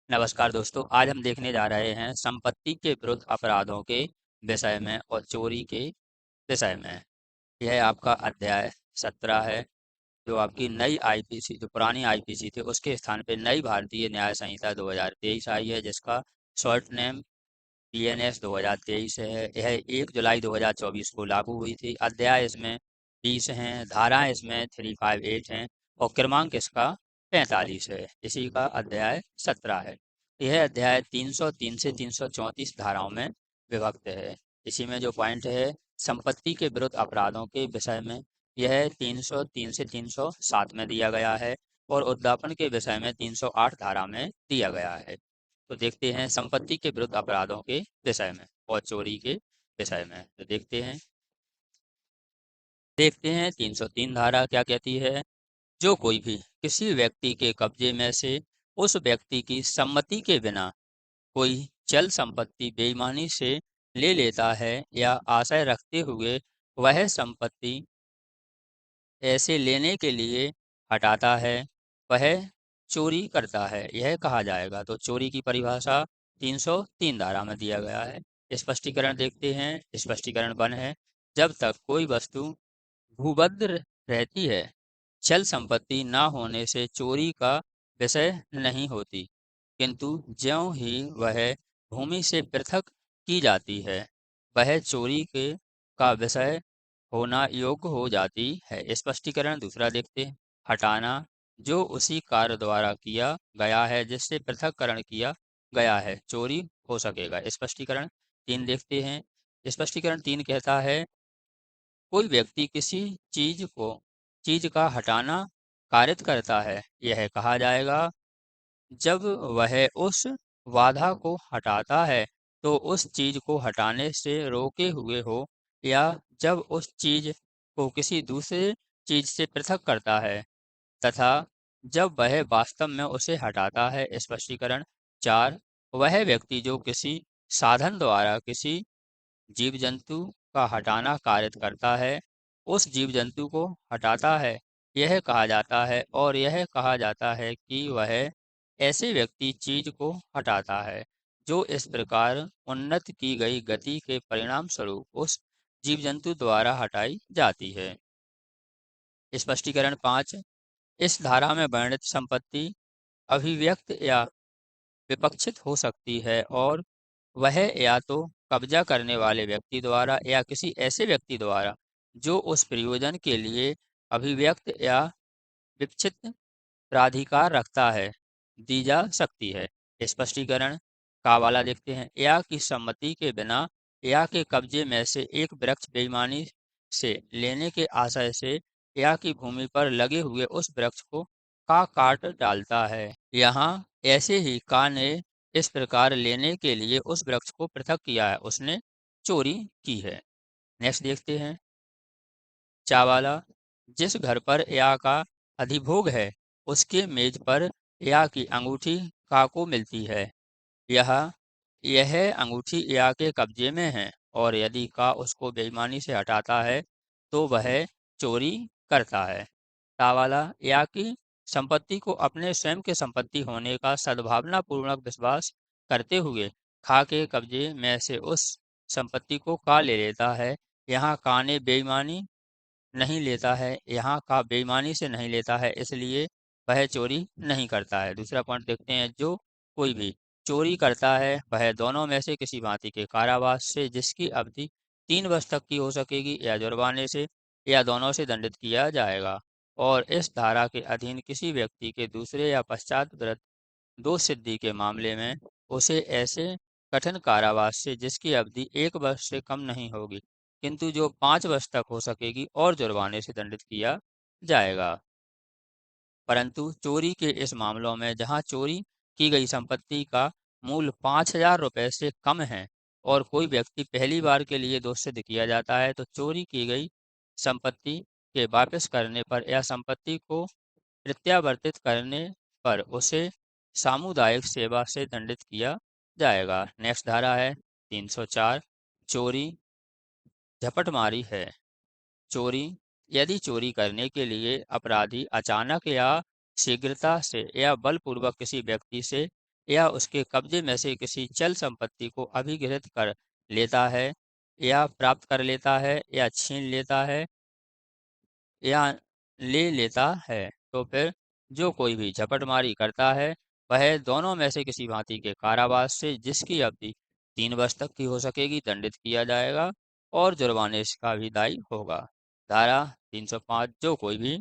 नमस्कार दोस्तों, आज हम देखने जा रहे हैं संपत्ति के विरुद्ध अपराधों के विषय में और चोरी के विषय में। यह आपका अध्याय 17 है, जो आपकी नई आईपीसी, जो पुरानी आईपीसी थी उसके स्थान पे नई भारतीय न्याय संहिता 2023 आई है, जिसका शॉर्ट नेम बीएनएस 2023 है। यह 1 जुलाई 2024 को लागू हुई थी। अध्याय इसमें 20 हैं, धाराएं इसमें 358 हैं और क्रमांक इसका 45 है। इसी का अध्याय 17 है। यह अध्याय 303 से 334 धाराओं में विभक्त है। इसी में जो पॉइंट है संपत्ति के विरुद्ध अपराधों के विषय में, यह 303 से 307 में दिया गया है और उद्यापन के विषय में 308 धारा में दिया गया है। तो देखते हैं संपत्ति के विरुद्ध अपराधों के विषय में और चोरी के विषय में। तो देखते हैं 303 धारा क्या कहती है। जो कोई भी किसी व्यक्ति के कब्जे में से उस व्यक्ति की सम्मति के बिना कोई चल संपत्ति बेईमानी से ले लेता है या आशय रखते हुए वह संपत्ति ऐसे लेने के लिए हटाता है, वह चोरी करता है, यह कहा जाएगा। तो चोरी की परिभाषा 303 धारा में दिया गया है। स्पष्टीकरण देखते हैं। स्पष्टीकरण 1 है, जब तक कोई वस्तु भूबद्ध रहती है, चल संपत्ति ना होने से चोरी का विषय नहीं होती, किंतु ज्यों ही वह भूमि से पृथक की जाती है, वह चोरी के का विषय होना योग्य हो जाती है। स्पष्टीकरण दूसरा देखते हैं। हटाना, जो उसी कार्य द्वारा किया गया है जिससे पृथक्करण किया गया है, चोरी हो सकेगा। स्पष्टीकरण 3 देखते हैं। स्पष्टीकरण 3 कहता है, कोई व्यक्ति किसी चीज का हटाना कारित करता है, यह कहा जाएगा जब वह उस बाधा को हटाता है तो उस चीज को हटाने से रोके हुए हो, या जब उस चीज को किसी दूसरे चीज से पृथक करता है, तथा जब वह वास्तव में उसे हटाता है। स्पष्टीकरण 4, वह व्यक्ति जो किसी साधन द्वारा किसी जीव जंतु का हटाना कारित करता है, उस जीव जंतु को हटाता है, यह कहा जाता है। और यह कहा जाता है कि वह ऐसे व्यक्ति चीज को हटाता है जो इस प्रकार उन्नत की गई गति के परिणाम स्वरूप उस जीव जंतु द्वारा हटाई जाती है। स्पष्टीकरण 5, इस धारा में वर्णित संपत्ति अभिव्यक्त या विपक्षित हो सकती है और वह या तो कब्जा करने वाले व्यक्ति द्वारा या किसी ऐसे व्यक्ति द्वारा जो उस प्रयोजन के लिए अभिव्यक्त या विक्षित प्राधिकार रखता है, दी जा सकती है। स्पष्टीकरण का वाला देखते हैं। या की सम्मति के बिना या के कब्जे में से एक वृक्ष बेईमानी से लेने के आशय से या की भूमि पर लगे हुए उस वृक्ष को का काट डालता है। यहाँ ऐसे ही का ने इस प्रकार लेने के लिए उस वृक्ष को पृथक किया है, उसने चोरी की है। नेक्स्ट देखते हैं। चावाला, जिस घर पर या का अधिभोग है उसके मेज पर या की अंगूठी का को मिलती है, यह यह अंगूठी या के कब्जे में है और यदि का उसको बेईमानी से हटाता है तो वह चोरी करता है। तावाला, या की संपत्ति को अपने स्वयं के संपत्ति होने का सद्भावना पूर्वक विश्वास करते हुए खा के कब्जे में से उस संपत्ति को का ले लेता है। यहाँ का ने बेईमानी नहीं लेता है, यहाँ का बेईमानी से नहीं लेता है, इसलिए वह चोरी नहीं करता है। दूसरा पॉइंट देखते हैं। जो कोई भी चोरी करता है वह दोनों में से किसी भांति के कारावास से जिसकी अवधि 3 वर्ष तक की हो सकेगी या जुर्माने से या दोनों से दंडित किया जाएगा। और इस धारा के अधीन किसी व्यक्ति के दूसरे या पश्चात दोष सिद्धि के मामले में उसे ऐसे कठिन कारावास से जिसकी अवधि 1 वर्ष से कम नहीं होगी, किंतु जो 5 वर्ष तक हो सकेगी, और जुर्माने से दंडित किया जाएगा। परंतु चोरी के इस मामलों में जहां चोरी की गई संपत्ति का मूल्य 5,000 रुपये से कम है और कोई व्यक्ति पहली बार के लिए दोष सिद्ध किया जाता है, तो चोरी की गई संपत्ति के वापस करने पर या संपत्ति को प्रत्यावर्तित करने पर उसे सामुदायिक सेवा से दंडित किया जाएगा। नेक्स्ट धारा है 304, चोरी झपटमारी है। चोरी, यदि चोरी करने के लिए अपराधी अचानक या शीघ्रता से या बलपूर्वक किसी व्यक्ति से या उसके कब्जे में से किसी चल संपत्ति को अभिगृहित कर लेता है या प्राप्त कर लेता है या छीन लेता है या ले लेता है, तो फिर जो कोई भी झपटमारी करता है वह दोनों में से किसी भांति के कारावास से, जिसकी अवधि 3 वर्ष तक की हो सकेगी, दंडित किया जाएगा और जुर्माने का भी दायी होगा। धारा 305 जो कोई भी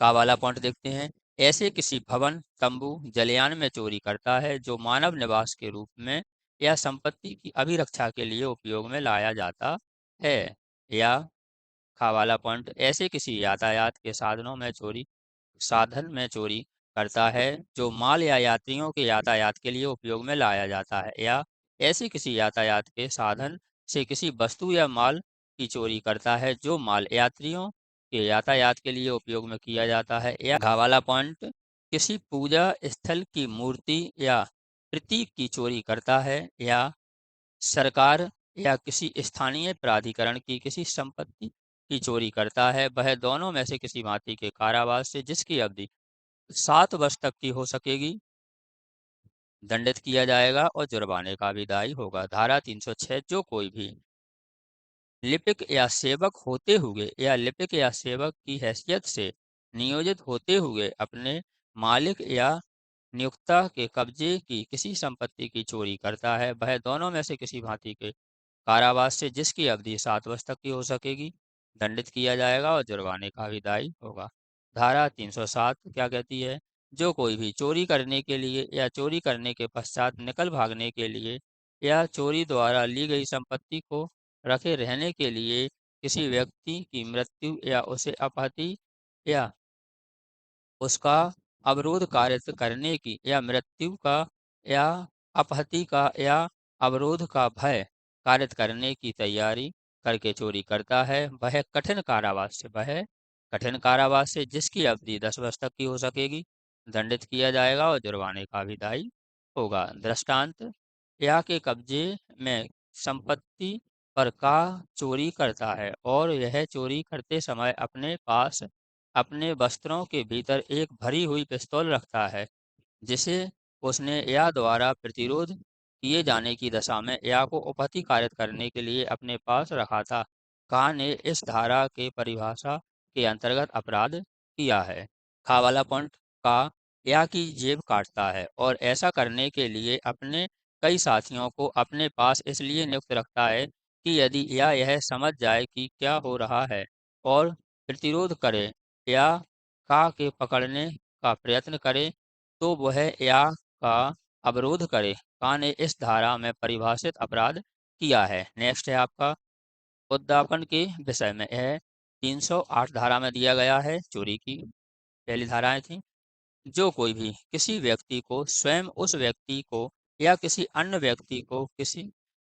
का वाला पॉइंट देखते हैं। ऐसे किसी भवन, तंबू, जलयान में चोरी करता है जो मानव निवास के रूप में या संपत्ति की अभिरक्षा के लिए उपयोग में लाया जाता है, या खा वाला पॉइंट ऐसे किसी यातायात के साधन में चोरी करता है जो माल या यात्रियों के यातायात के लिए उपयोग में लाया जाता है, या ऐसे किसी यातायात के साधन से किसी वस्तु या माल की चोरी करता है जो माल यात्रियों के यातायात के लिए उपयोग में किया जाता है, या घा वाला पॉइंट किसी पूजा स्थल की मूर्ति या प्रतीक की चोरी करता है, या सरकार या किसी स्थानीय प्राधिकरण की किसी संपत्ति की चोरी करता है, वह दोनों में से किसी भांति के कारावास से, जिसकी अवधि 7 वर्ष तक की हो सकेगी, दंडित किया जाएगा और जुर्माने का भी दायी होगा। धारा 306 जो कोई भी लिपिक या सेवक होते हुए या लिपिक या सेवक की हैसियत से नियोजित होते हुए अपने मालिक या नियोक्ता के कब्जे की किसी संपत्ति की चोरी करता है, वह दोनों में से किसी भांति के कारावास से, जिसकी अवधि 7 वर्ष तक की हो सकेगी, दंडित किया जाएगा और जुर्माने का भी दायी होगा। धारा 307 क्या कहती है? जो कोई भी चोरी करने के लिए या चोरी करने के पश्चात निकल भागने के लिए या चोरी द्वारा ली गई संपत्ति को रखे रहने के लिए किसी व्यक्ति की मृत्यु या उसे अपहति या उसका अवरोध कारित करने की या मृत्यु का या अपहति का या अवरोध का भय कारित करने की तैयारी करके चोरी करता है, वह कठिन कारावास से जिसकी अवधि 10 वर्ष तक की हो सकेगी, दंडित किया जाएगा और जुर्माने का भी दायी होगा। दृष्टांत या के कब्जे में संपत्ति पर का चोरी करता है और यह चोरी करते समय अपने पास अपने वस्त्रों के भीतर एक भरी हुई पिस्तौल रखता है, जिसे उसने या द्वारा प्रतिरोध किए जाने की दशा में या को उपहति कारित करने के लिए अपने पास रखा था। का ने इस धारा के परिभाषा के अंतर्गत अपराध किया है। खा वाला पॉइंट का या की जेब काटता है और ऐसा करने के लिए अपने कई साथियों को अपने पास इसलिए नियुक्त रखता है कि यदि या यह समझ जाए कि क्या हो रहा है और प्रतिरोध करे या का के पकड़ने का प्रयत्न करे, तो वह या का अवरोध करे। का ने इस धारा में परिभाषित अपराध किया है। नेक्स्ट है आपका उद्यापन के विषय में, यह 308 धारा में दिया गया है। चोरी की पहली धाराएं थी। जो कोई भी किसी व्यक्ति को स्वयं उस व्यक्ति को या किसी अन्य व्यक्ति को किसी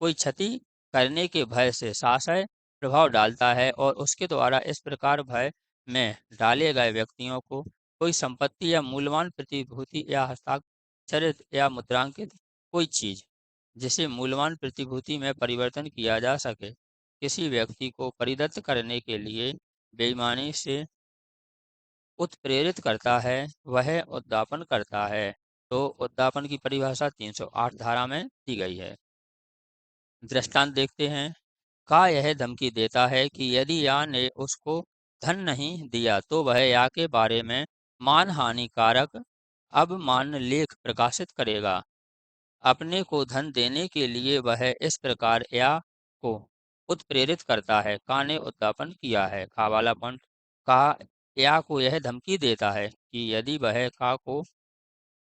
कोई क्षति करने के भय से साशय प्रभाव डालता है और उसके द्वारा इस प्रकार भय में डाले गए व्यक्तियों को कोई संपत्ति या मूल्यवान प्रतिभूति या हस्ताक्षरित या मुद्रांकित कोई चीज जिसे मूल्यवान प्रतिभूति में परिवर्तन किया जा सके, किसी व्यक्ति को परिदत्त करने के लिए बेईमानी से उत्प्रेरित करता है, वह उद्यापन करता है। तो उद्यापन की परिभाषा 308 धारा में दी गई है। दृष्टांत देखते हैं। का यह धमकी देता है कि यदि या ने उसको धन नहीं दिया तो वह या के बारे में मानहानिकारक अवमान लेख प्रकाशित करेगा। अपने को धन देने के लिए वह इस प्रकार या को उत्प्रेरित करता है। का ने उद्यापन किया है। का वाला पॉइंट का या को यह धमकी देता है कि यदि वह का को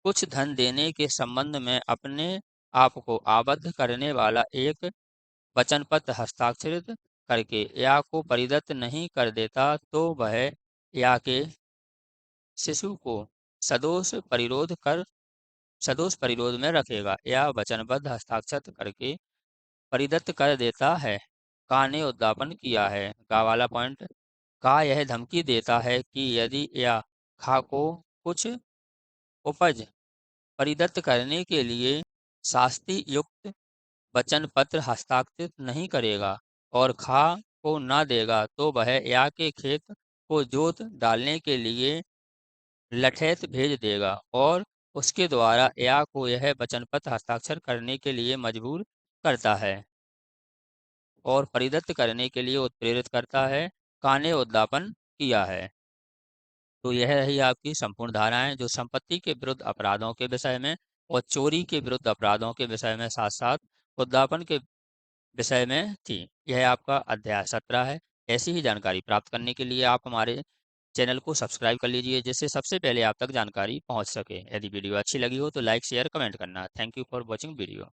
कुछ धन देने के संबंध में अपने आप को आबद्ध करने वाला एक वचन पत्र हस्ताक्षरित करके या को परिदत्त नहीं कर देता, तो वह या के शिशु को सदोष परिरोध में रखेगा या वचनबद्ध हस्ताक्षर करके परिदत्त कर देता है। का ने उद्यापन किया है। का वाला पॉइंट का यह धमकी देता है कि यदि या खा को कुछ उपज परिदत्त करने के लिए शास्ति युक्त वचन पत्र हस्ताक्षरित नहीं करेगा और खा को न देगा, तो वह या के खेत को जोत डालने के लिए लठैत भेज देगा और उसके द्वारा या को यह वचन पत्र हस्ताक्षर करने के लिए मजबूर करता है और परिदत्त करने के लिए उत्प्रेरित करता है का ने उद्यापन किया है। तो यह रही आपकी संपूर्ण धाराएं जो संपत्ति के विरुद्ध अपराधों के विषय में और चोरी के विरुद्ध अपराधों के विषय में साथ साथ उद्यापन के विषय में थी। यह आपका अध्याय 17 है। ऐसी ही जानकारी प्राप्त करने के लिए आप हमारे चैनल को सब्सक्राइब कर लीजिए जिससे सबसे पहले आप तक जानकारी पहुंच सके। यदि वीडियो अच्छी लगी हो तो लाइक शेयर कमेंट करना। Thank you for watching video.